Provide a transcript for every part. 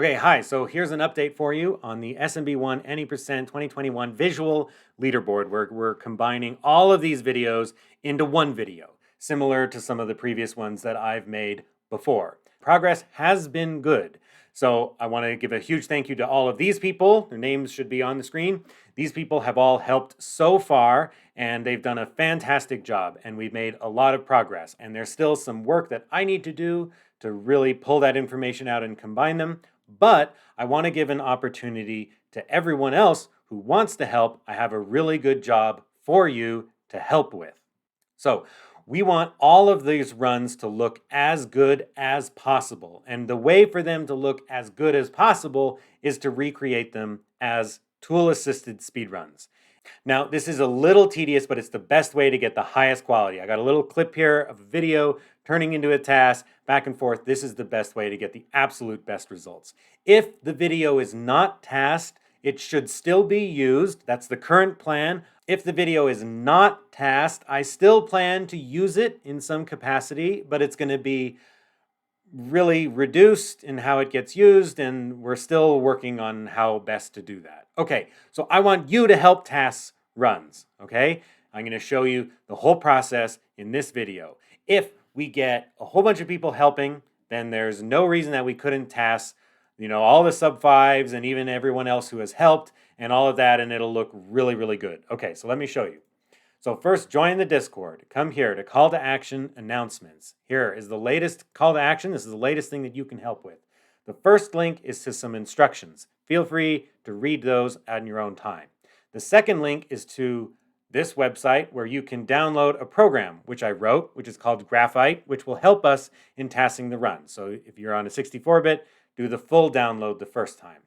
Okay, hi. So here's an update for you on the SMB1 Any% 2021 visual leaderboard, where we're combining all of these videos into one video, similar to some of the previous ones that I've made before. Progress has been good. So I want to give a huge thank you to all of these people. Their names should be on the screen. These people have all helped so far, and they've done a fantastic job, and we've made a lot of progress. And there's still some work that I need to do to really pull that information out and combine them. But I want to give an opportunity to everyone else who wants to help. I have a really good job for you to help with. So we want all of these runs to look as good as possible. And the way for them to look as good as possible is to recreate them as tool-assisted speedruns. Now, this is a little tedious, but it's the best way to get the highest quality. I got a little clip here of a video turning into a task, back and forth. This is the best way to get the absolute best results. If the video is not tasked, it should still be used. That's the current plan. If the video is not tasked, I still plan to use it in some capacity, but it's going to be really reduced in how it gets used, and we're still working on how best to do that. Okay, so I want you to help task runs, okay? I'm going to show you the whole process in this video. If we get a whole bunch of people helping, then there's no reason that we couldn't task, all the sub fives and even everyone else who has helped and all of that, and it'll look really, really good. Okay, so let me show you. So first, join the Discord. Come here to call to action announcements. Here is the latest call to action. This is the latest thing that you can help with. The first link is to some instructions. Feel free to read those at your own time. The second link is to this website where you can download a program, which I wrote, which is called Graphite, which will help us in TASing the run. So if you're on a 64-bit, do the full download the first time.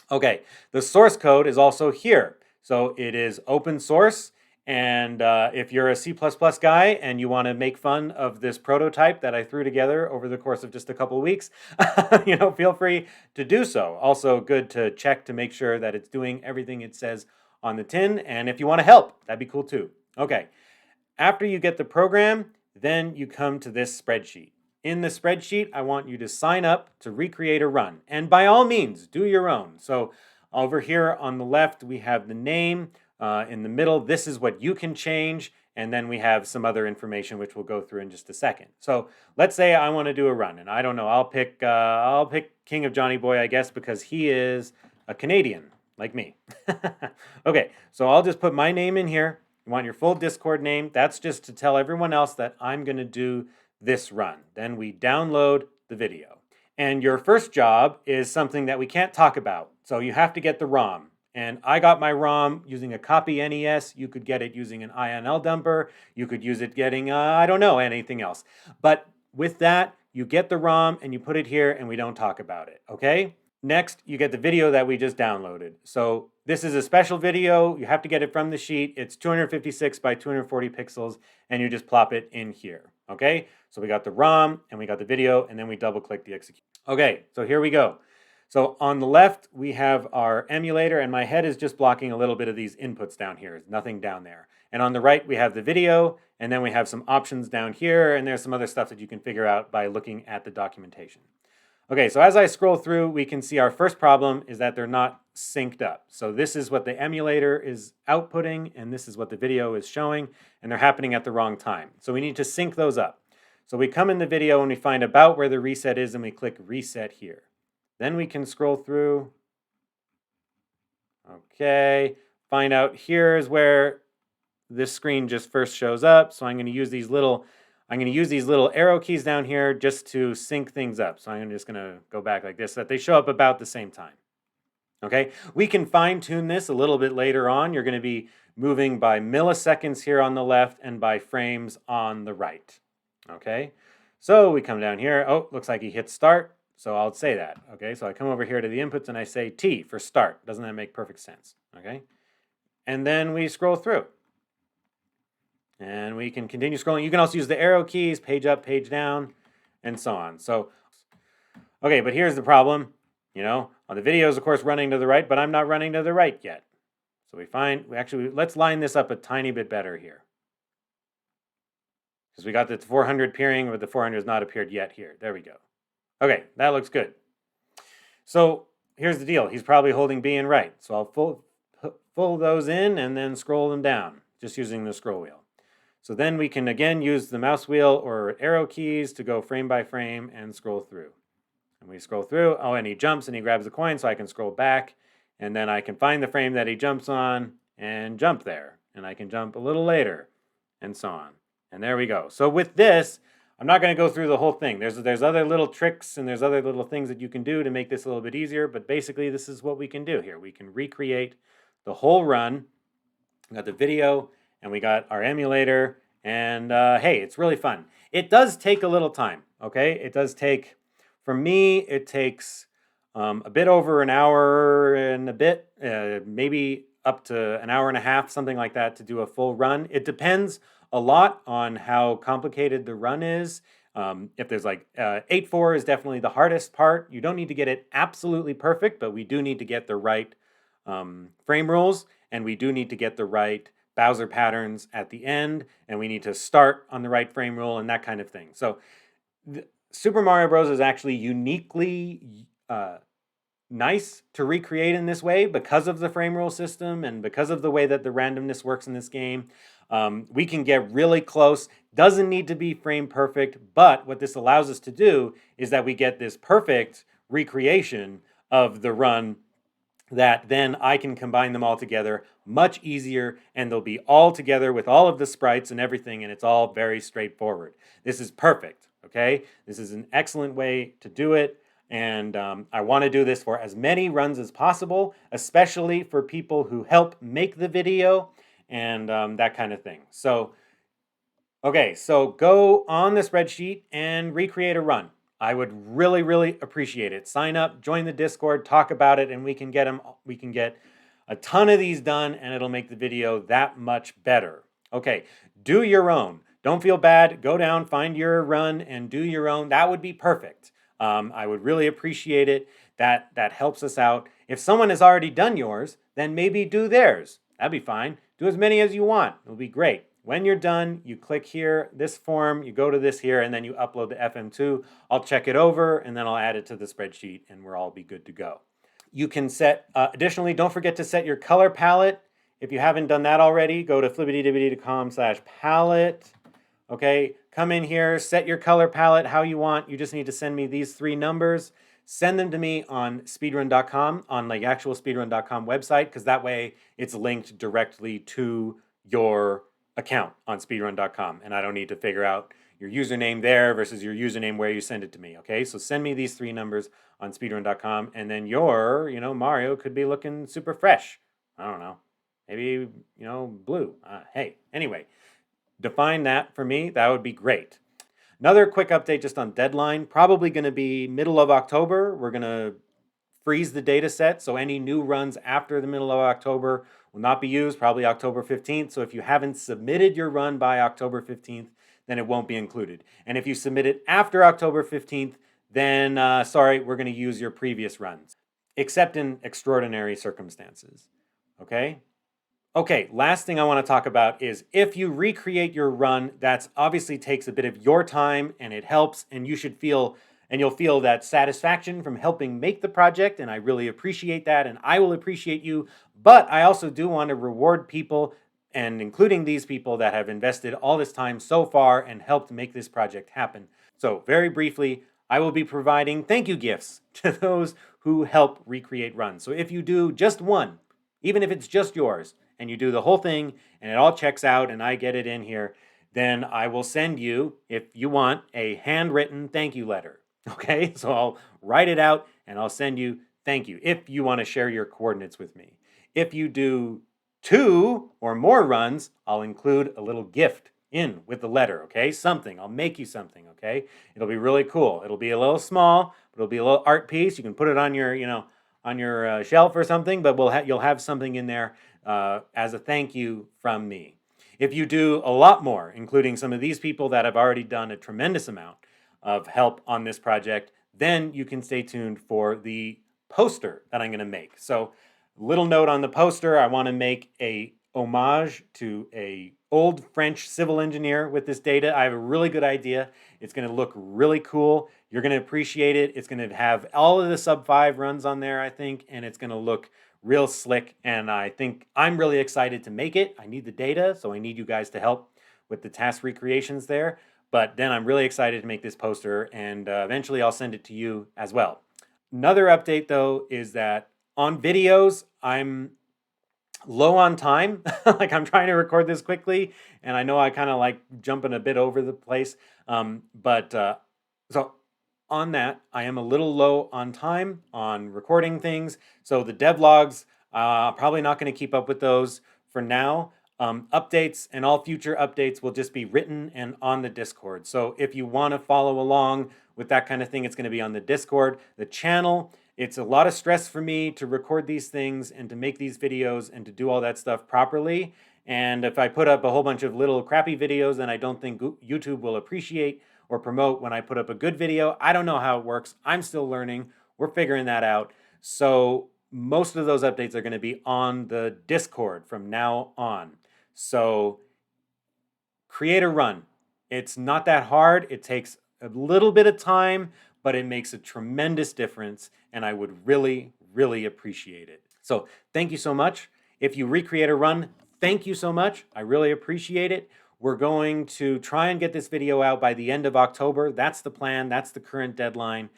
Okay, the source code is also here. So it is open source. And if you're a C++ guy and you want to make fun of this prototype that I threw together over the course of just a couple of weeks, feel free to do so. Also good to check to make sure that it's doing everything it says on the tin. And if you want to help, that'd be cool too. Okay, after you get the program, then you come to this spreadsheet. In the spreadsheet, I want you to sign up to recreate a run. And by all means, do your own. So over here on the left, we have the name. In the middle, this is what you can change, and then we have some other information which we'll go through in just a second. So let's say I want to do a run, and I don't know, I'll pick King of Johnny Boy, I guess, because he is a Canadian like me. Okay, so I'll just put my name in here. You want your full Discord name. That's just to tell everyone else that I'm going to do this run. Then we download the video. And your first job is something that we can't talk about. So you have to get the ROM. And I got my ROM using a copy NES. You could get it using an INL dumper. You could use it getting, I don't know, anything else. But with that, you get the ROM and you put it here and we don't talk about it, okay? Next, you get the video that we just downloaded. So this is a special video. You have to get it from the sheet. It's 256 by 240 pixels, and you just plop it in here, okay? So we got the ROM and we got the video, and then we double click the execute. Okay, so here we go. So on the left, we have our emulator, and my head is just blocking a little bit of these inputs down here. There's nothing down there. And on the right, we have the video, and then we have some options down here, and there's some other stuff that you can figure out by looking at the documentation. Okay, so as I scroll through, we can see our first problem is that they're not synced up. So this is what the emulator is outputting, and this is what the video is showing, and they're happening at the wrong time. So we need to sync those up. So we come in the video and we find about where the reset is, and we click reset here. Then we can scroll through. Okay, find out here is where this screen just first shows up. So I'm going to use these little arrow keys down here just to sync things up. So I'm just going to go back like this, so that they show up about the same time. Okay, we can fine tune this a little bit later on. You're going to be moving by milliseconds here on the left and by frames on the right. Okay, so we come down here. Oh, looks like he hit start. So I'll say that, okay? So I come over here to the inputs and I say T for start. Doesn't that make perfect sense, okay? And then we scroll through. And we can continue scrolling. You can also use the arrow keys, page up, page down, and so on. So, okay, but here's the problem. On the video is, of course, running to the right, but I'm not running to the right yet. So let's line this up a tiny bit better here. Because we got the 400 appearing, but the 400 has not appeared yet here. There we go. Okay, that looks good. So here's the deal. He's probably holding B and right. So I'll pull those in and then scroll them down, just using the scroll wheel. So then we can again use the mouse wheel or arrow keys to go frame by frame and scroll through. And we scroll through, oh, and he jumps and he grabs the coin, so I can scroll back, and then I can find the frame that he jumps on and jump there. And I can jump a little later, and so on. And there we go. So with this, I'm not going to go through the whole thing. There's other little tricks and there's other little things that you can do to make this a little bit easier, but basically this is what we can do here. We can recreate the whole run. We got the video, and we got our emulator, and hey, it's really fun. It does take a little time, okay? It does take, for me, it takes a bit over an hour and a bit, maybe up to an hour and a half, something like that, to do a full run. It depends a lot on how complicated the run is. If there's like 8.4 is definitely the hardest part. You don't need to get it absolutely perfect, but we do need to get the right frame rules, and we do need to get the right Bowser patterns at the end, and we need to start on the right frame rule and that kind of thing. So Super Mario Bros. Is actually uniquely nice to recreate in this way because of the frame rule system and because of the way that the randomness works in this game. We can get really close. Doesn't need to be frame perfect, but what this allows us to do is that we get this perfect recreation of the run that then I can combine them all together much easier, and they'll be all together with all of the sprites and everything, and it's all very straightforward. This is perfect, okay? This is an excellent way to do it, and I want to do this for as many runs as possible, especially for people who help make the video and that kind of thing. So, okay, so go on the spreadsheet and recreate a run. I would really, really appreciate it. Sign up, join the Discord, talk about it, and we can get a ton of these done, and it'll make the video that much better. Okay, do your own. Don't feel bad. Go down, find your run, and do your own. That would be perfect. I would really appreciate it. That helps us out. If someone has already done yours, then maybe do theirs. That'd be fine. Do as many as you want. It'll be great. When you're done, you click here, this form, you go to this here, and then you upload the FM2. I'll check it over, and then I'll add it to the spreadsheet, and we'll all be good to go. You can set, additionally, don't forget to set your color palette. If you haven't done that already, go to flippity-dippity.com/palette. Okay, come in here, set your color palette how you want. You just need to send me these 3 numbers. Send them to me on speedrun.com, on the actual speedrun.com website, because that way it's linked directly to your account on speedrun.com, and I don't need to figure out your username there versus your username where you send it to me, okay? So send me these 3 numbers on speedrun.com, and then your, Mario could be looking super fresh. I don't know. Maybe, blue. Hey, anyway, define that for me. That would be great. Another quick update just on deadline. Probably going to be middle of October. We're going to freeze the data set, so any new runs after the middle of October will not be used, probably October 15th. So if you haven't submitted your run by October 15th, then it won't be included. And if you submit it after October 15th, then sorry, we're going to use your previous runs, except in extraordinary circumstances. Okay? Okay, last thing I want to talk about is if you recreate your run, that obviously takes a bit of your time, and it helps, and you'll feel that satisfaction from helping make the project, and I really appreciate that, and I will appreciate you. But I also do want to reward people, and including these people that have invested all this time so far and helped make this project happen. So very briefly, I will be providing thank you gifts to those who help recreate runs. So if you do just one, even if it's just yours, and you do the whole thing, and it all checks out, and I get it in here, then I will send you, if you want, a handwritten thank you letter. Okay, so I'll write it out and I'll send you thank you if you want to share your coordinates with me. If you do 2 or more runs, I'll include a little gift in with the letter, okay? Something. I'll make you something, okay? It'll be really cool. It'll be a little small, but it'll be a little art piece. You can put it on your, on your shelf or something, but you'll have something in there as a thank you from me. If you do a lot more, including some of these people that have already done a tremendous amount of help on this project, then you can stay tuned for the poster that I'm going to make. So, little note on the poster, I want to make a homage to a old French civil engineer with this data. I have a really good idea. It's going to look really cool. You're going to appreciate it. It's going to have all of the sub 5 runs on there, I think, and it's going to look real slick. And I think I'm really excited to make it. I need the data, so I need you guys to help with the task recreations there. But then I'm really excited to make this poster, and eventually I'll send it to you as well. Another update, though, is that on videos, I'm low on time. Like, I'm trying to record this quickly, and I know I kind of like jumping a bit over the place. So on that, I am a little low on time on recording things. So the devlogs, probably not going to keep up with those for now. Updates and all future updates will just be written and on the Discord. So if you want to follow along with that kind of thing, it's going to be on the Discord. The channel, it's a lot of stress for me to record these things and to make these videos and to do all that stuff properly. And if I put up a whole bunch of little crappy videos, then I don't think YouTube will appreciate or promote when I put up a good video. I don't know how it works. I'm still learning. We're figuring that out. So most of those updates are going to be on the Discord from now on. So create a run. It's not that hard. It takes a little bit of time, but it makes a tremendous difference, and I would really, really appreciate it. So thank you so much. If you recreate a run, thank you so much. I really appreciate it. We're going to try and get this video out by the end of October. That's the plan. That's the current deadline.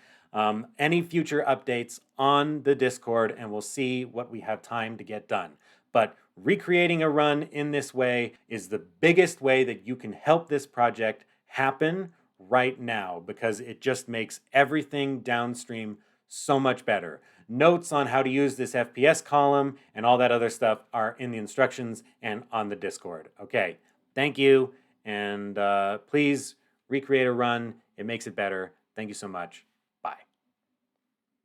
Any future updates on the Discord, and we'll see what we have time to get done. But recreating a run in this way is the biggest way that you can help this project happen right now, because it just makes everything downstream so much better. Notes on how to use this FPS column and all that other stuff are in the instructions and on the Discord. Okay, thank you, and please recreate a run. It makes it better. Thank you so much.